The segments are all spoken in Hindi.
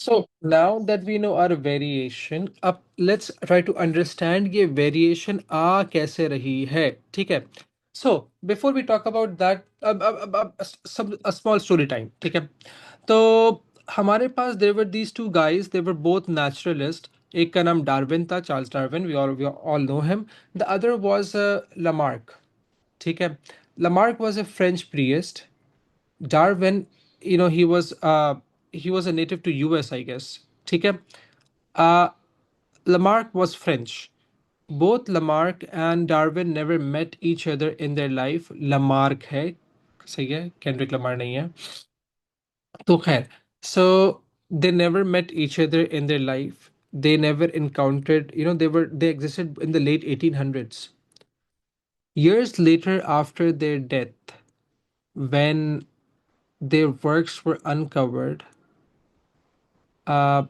So now that we know our variation, अब let's try to understand ये variation आ कैसे रही है, ठीक है? So before we talk about that, अब some a small story time, ठीक है? तो हमारे पास there were these two guys, they were both naturalists. एक का नाम डार्विन था, Charles Darwin, we all know him. The other was Lamarck, ठीक है? Lamarck was a French priest. Darwin, he was a native to US, I guess. ठीक है. Uh, Lamarck was French. Both Lamarck and Darwin never met each other in their life. Lamarck है, सही है, Kendrick Lamar नहीं है. तो खैर, so they never met each other in their life. They never encountered, they existed in the late 1800s. Years later, after their death, when their works were uncovered, uh,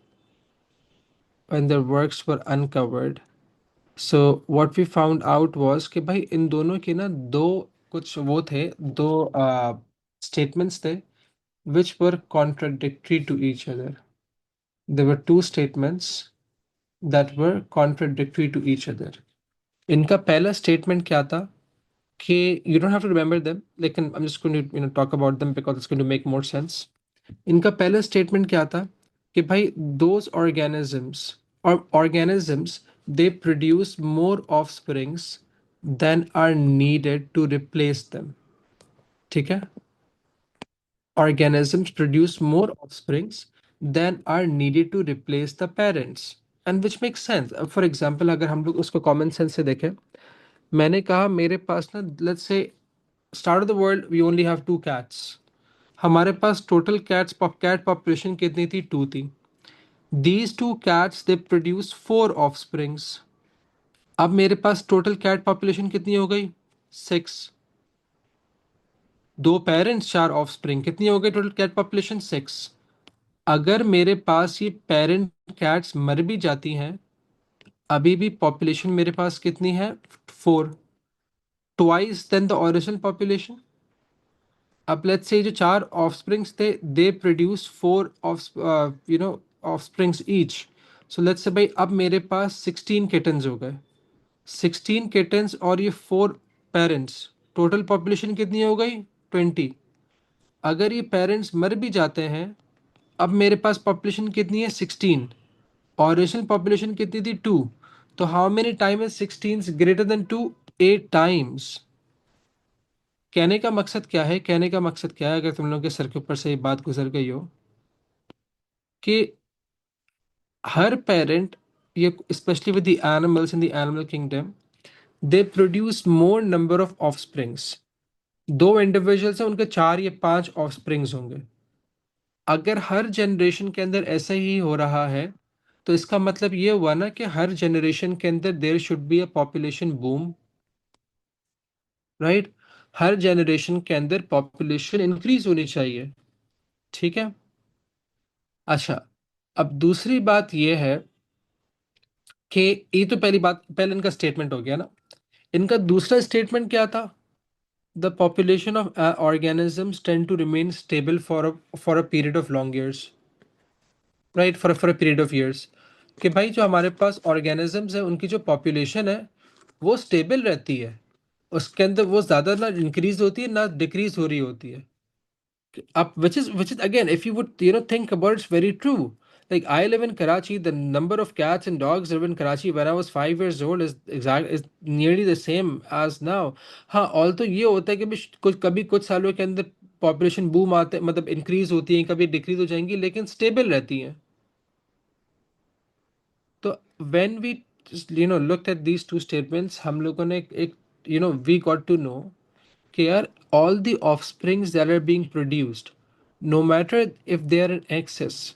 so what we found out was कि भाई इन दोनों के ना दो कुछ वो थे, दो statements थे which were contradictory to each other. There were two statements that were contradictory to each other. इनका पहला statement क्या था कि you don't have to remember them, लेकिन I'm just going to talk about them because it's going to make more sense. इनका पहला स्टेटमेंट क्या था कि भाई those organisms they produce more offsprings than are needed to replace them. ठीक है? Organisms produce more offsprings than are needed to replace the parents, and which makes sense. अब for example अगर हम लोग उसको common sense से देखें, मैंने कहा मेरे पास ना, let's say start of the world we only have two cats. हमारे पास टोटल कैट पॉपुलेशन कितनी थी? टू थी. These two cats they produce four offsprings. अब मेरे पास टोटल कैट पॉपुलेशन कितनी हो गई? सिक्स. दो पेरेंट्स, चार ऑफस्प्रिंग, कितनी हो गई टोटल कैट पॉपुलेशन? सिक्स. अगर मेरे पास ये पेरेंट कैट्स मर भी जाती हैं, अभी भी पॉपुलेशन मेरे पास कितनी है? Four. Twice then the original population. अब लेट्स से जो चार ऑफस्प्रिंग्स थे they produce four offsprings each. So let's say भाई अब मेरे पास 16 किटन्स हो गए. 16 किटन्स और ये फोर पेरेंट्स, टोटल पॉपुलेशन कितनी हो गई? 20. अगर ये पेरेंट्स मर भी जाते हैं, अब मेरे पास पॉपुलेशन कितनी है? 16. ओरिजिनल पॉपुलेशन कितनी थी? 2. तो how many time is 16 greater than 2? 8 times. कहने का मकसद क्या है? कहने का मकसद क्या है, अगर तुम लोगों के सर के ऊपर से ये बात गुजर गई हो, कि हर पेरेंट, ये specially with the animals in the animal kingdom, they produce more number of offsprings. दो इंडिविजुअल्स हैं, उनके चार या पांच ऑफस्प्रिंग्स होंगे. अगर हर जनरेशन के अंदर ऐसा ही हो रहा है, तो इसका मतलब ये हुआ ना कि हर जनरेशन के अंदर there should be a population boom. Right? हर जनरेशन के अंदर पॉपुलेशन इंक्रीज होनी चाहिए. ठीक है? अच्छा, अब दूसरी बात ये है कि ये तो पहली बात, पहले इनका स्टेटमेंट हो गया ना. इनका दूसरा स्टेटमेंट क्या था? The population of organisms tend to remain stable for a period of long years. Right? For a period of years. कि भाई जो हमारे पास organisms है उनकी जो population है वो stable रहती है. उसके अंदर वो ज़्यादा ना increase होती है ना decrease हो रही होती है. Up, which is again, if you would think about it, it's very true. Like I live in Karachi, the number of cats and dogs live in Karachi when I was 5 years old is nearly the same as now. हाँ, although ये होता है कि कुछ कभी कुछ सालों के अंदर पॉपुलेशन बूम आते, मतलब इंक्रीज होती है, कभी डिक्रीज हो जाएंगी, लेकिन स्टेबल रहती हैं. तो when we looked at these two statements, हम लोगों ने एक we got to know कि यार all the offsprings that are being produced, no matter if they are in excess,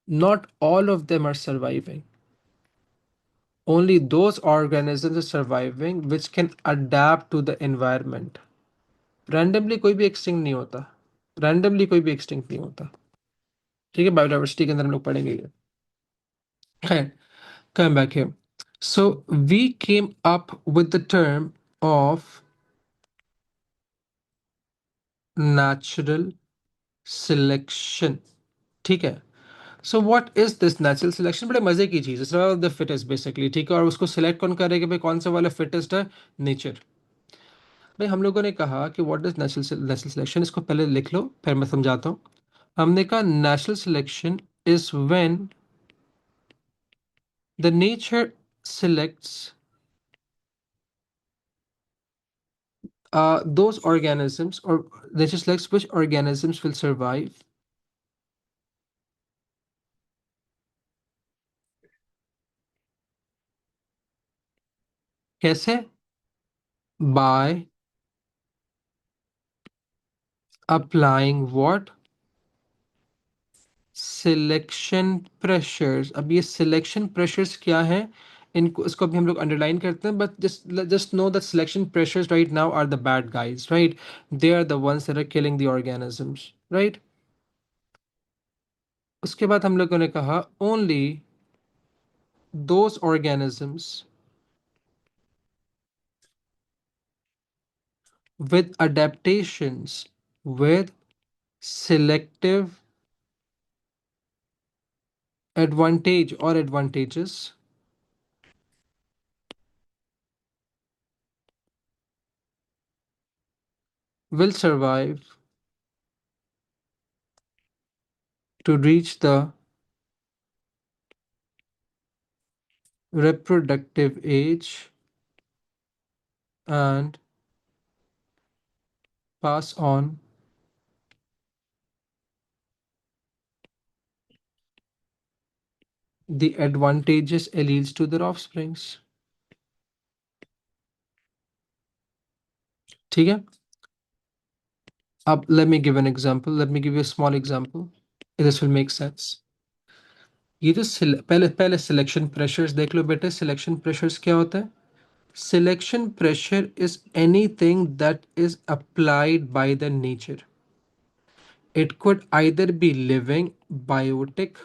not all of them are surviving. Only those organisms are surviving which can adapt to the environment. Randomly कोई भी extinct नहीं होता. Randomly कोई भी extinct नहीं होता. ठीक है? बायोडाइवर्सिटी के अंदर हम लोग पढ़ेंगे ये. खैर, coming back here. So we came up with the term of natural selection. ठीक है? So what is this natural selection? बड़े मजे की चीज है, survival of the fittest basically, ठीक है। और उसको सिलेक्ट कौन करेगा भाई, कौन सा वाला फिटेस्ट है? नेचर। भाई हम लोगों ने कहा कि व्हाट इज नेचुरल सिलेक्शन, इसको पहले लिख लो फिर मैं समझाता हूँ। हमने कहा natural selection is when the nature selects those organisms, or nature selects which organisms will survive कैसे? By applying what? Selection pressures. अब ये सिलेक्शन प्रेशर्स क्या है, इनको इसको अभी हम लोग अंडरलाइन करते हैं, but just know that selection pressures right now are the bad guys, right? They are the ones that are killing the organisms, right? उसके बाद हम लोगों ने कहा only those organisms with adaptations, with selective advantage or advantages, will survive to reach the reproductive age and pass on the advantageous alleles to their offsprings। ठीक है। अब let me give an example, let me give you a small example, this will make sense। ये जो पहले पहले सिलेक्शन प्रेशर्स देख लो बेटे। सिलेक्शन प्रेशर्स क्या होता है? Selection pressure is anything that is applied by the nature. It could either be living biotic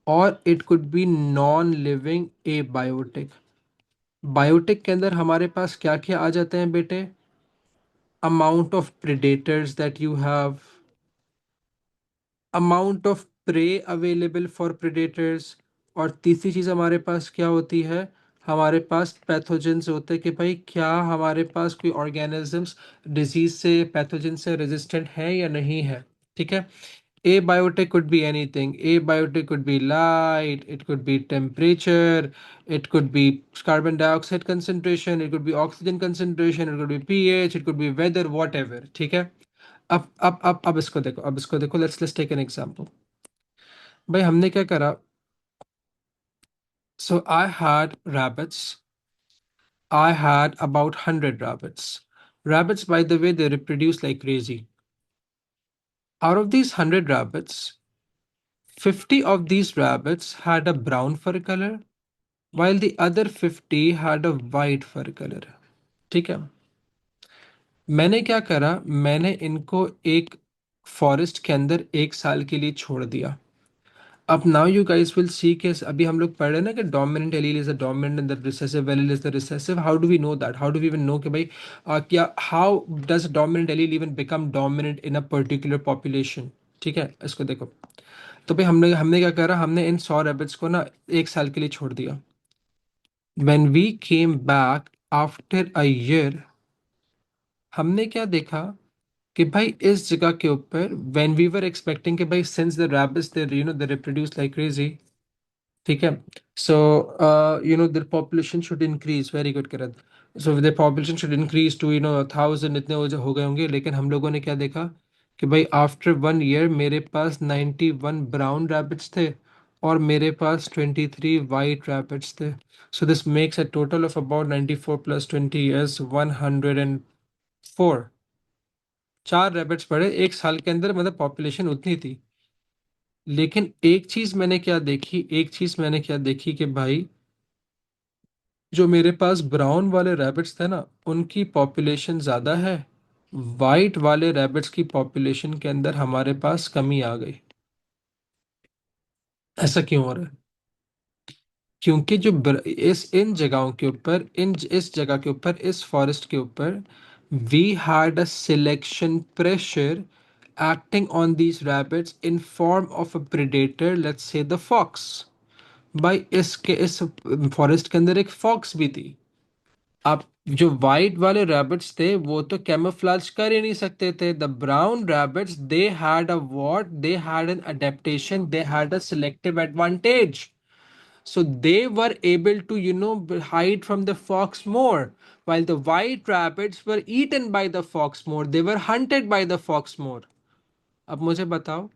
or it could be non living abiotic. Biotic के अंदर हमारे पास क्या क्या आ जाते हैं बेटे? Amount of predators that you have, amount of prey available for predators, और तीसरी चीज हमारे पास क्या होती है? हमारे पास पैथोजेंस होते हैं कि भाई क्या हमारे पास कोई ऑर्गेनिजम्स डिजीज से, पैथोजन से रेजिस्टेंट है या नहीं है। ठीक है। Abiotic could be anything. Abiotic could be light, it could be temperature, it could be carbon dioxide concentration, it could be oxygen concentration, it could be pH, it could be weather, whatever। ठीक है। अब इसको देखो, अब इसको देखो, लेट्स टेक एन एग्जांपल। भाई हमने क्या करा? सो I had about 100 rabbits. Rabbits, by the way, they reproduce like crazy. Out of these 100 rabbits, 50 of these rabbits had a brown fur color, while the other 50 had a white fur color। ठीक है। मैंने क्या करा, मैंने इनको एक फॉरेस्ट के अंदर एक साल के लिए छोड़ दिया। अब now you guys will see के अभी हम लोग पढ़ रहे हैं ना कि dominant allele is the dominant and the recessive allele is the recessive. How do we know that? How do we even know कि भाई क्या, how does dominant allele even become dominant in a particular population? ठीक है, इसको देखो। तो भाई हमने हमने क्या करा, हमने इन 100 रैबिट्स को ना एक साल के लिए छोड़ दिया। When we came back after a year, हमने क्या देखा कि भाई इस जगह के ऊपर when we were expecting कि भाई since the rabbits they they reproduce like crazy, ठीक है। So their population should increase, very good Kiran। So the population should increase to 1,000, इतने हो गए होंगे। लेकिन हम लोगों ने क्या देखा कि भाई आफ्टर 1 ईयर मेरे पास 91 ब्राउन रैबिट्स थे और मेरे पास 23 वाइट रैबिट्स थे। So this makes a total of about 94 plus 20 is 104। 4 rabbits पड़े एक साल के अंदर, मतलब पॉपुलेशन उतनी थी। लेकिन एक चीज मैंने क्या देखी कि भाई जो मेरे पास ब्राउन वाले रैबिट्स थे ना उनकी पॉपुलेशन ज़्यादा है, वाइट वाले रैबिट्स की पॉपुलेशन के अंदर हमारे पास कमी आ गई। ऐसा क्यों हो रहा है? क्योंकि इस इन जगहों के ऊपर, इस जगह के ऊपर, इस फॉरेस्ट के ऊपर we had a selection pressure acting on these rabbits in form of a predator, let's say the fox. भाई इस फॉरेस्ट के अंदर एक फॉक्स भी थी। अब जो वाइट वाले रैबिट्स थे वो तो कैमोफ्लेज कर ही नहीं सकते थे। The brown rabbits they had a what, they had an adaptation, they had a selective advantage, so they were able to hide from the fox more, while the white rabbits were eaten by the fox more, they were hunted by the fox more. अब मुझे बताओ,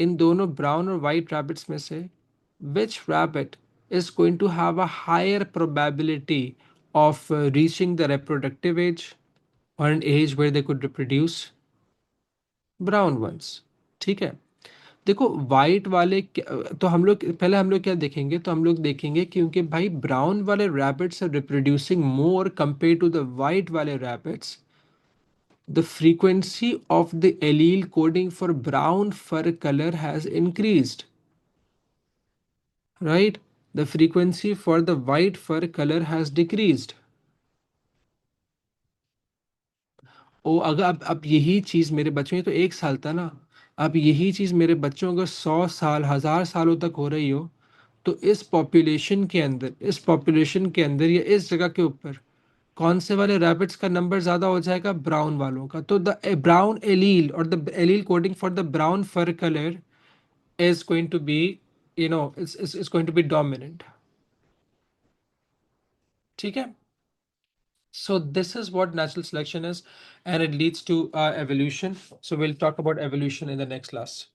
इन दोनों ब्राउन और वाइट रैबिट्स में से which rabbit is going to have a higher probability of reaching the reproductive age or an age where they could reproduce? Brown ones. ठीक है। देखो वाइट वाले तो हम लोग क्या देखेंगे, तो हम लोग देखेंगे क्योंकि भाई ब्राउन वाले rabbits are reproducing more compare to the white वाले rabbits, the frequency of the allele coding for brown fur color has increased, right? The frequency for the white fur color has decreased. ओ अगर अब यही चीज मेरे बच्चों, ये तो 1 साल था ना, अब यही चीज मेरे बच्चों अगर 100 साल 1000 सालों तक हो रही हो, तो इस पॉपुलेशन के अंदर या इस जगह के ऊपर कौन से वाले रैबिट्स का नंबर ज्यादा हो जाएगा? ब्राउन वालों का। तो द ब्राउन एलील और the allele coding for the brown fur colour is going to be, is going to be dominant. ठीक है? So this is what natural selection is, and it leads to evolution. So we'll talk about evolution in the next class.